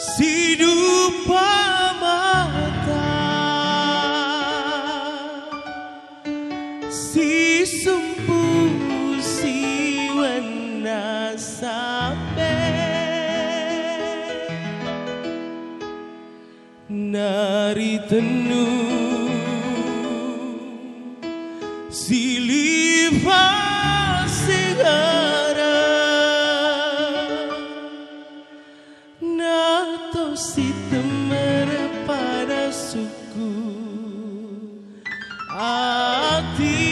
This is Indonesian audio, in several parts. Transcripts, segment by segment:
Si dupa mata, si sumpu si wana sape, nari tenu siliva segara nato si temera pada suku hati.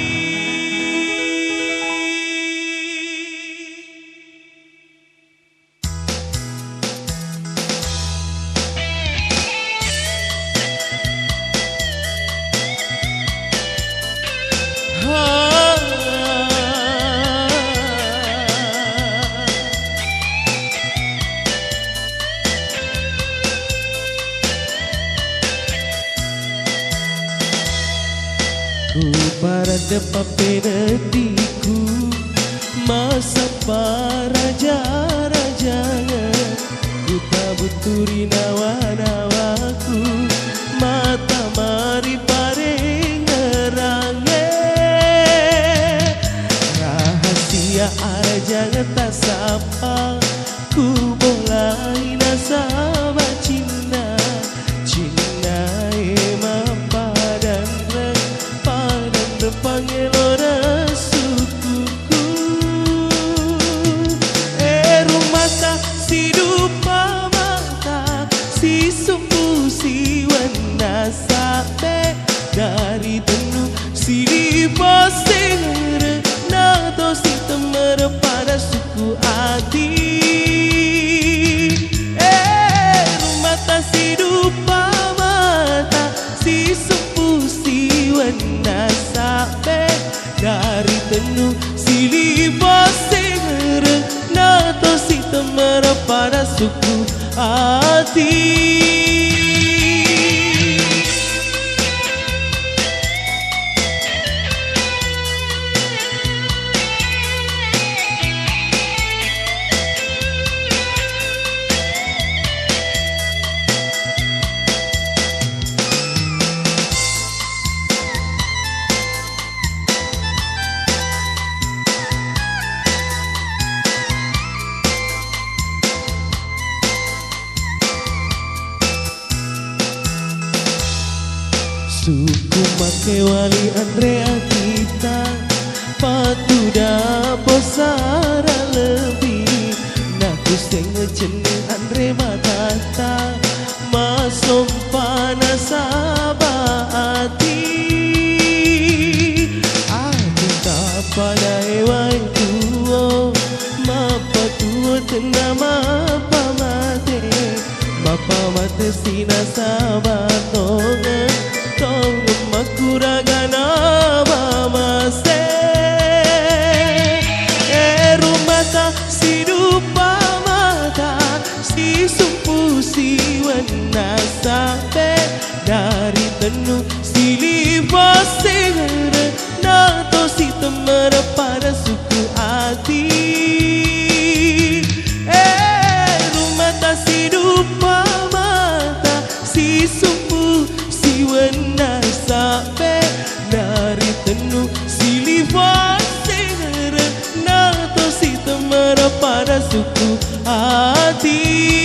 Ku parada papenetiku masa paraja-rajanya, ku tabuturi nawa-nawaku mata mari paring ngerange rahasia arajanya tak sapa ku mulai nasaba cinta emang padan pangelora sukuku rumata si dupa mata si sumpu si wana sape dari tenu si lipo singere nato si temer pada suku hati rumata si dupa mata si sumpu si wana dari tenu silipo singere nato si temer pada suku hati. Suku make wali Andrea kita patuda posara lebih naku sengejeneng Andre matata masom panasaba hati kita pada ewai tuo mapa tuo tena mapa mate sinasaba tonga tong makuragana mama se rumata si dupa mata si sumpu si wana sape dari tenu si lipo singere nato si temer pada suku hati rumata si dupa mata si sumpu si wana sape dari tenu si lipo singere nato si temer pada suku hati.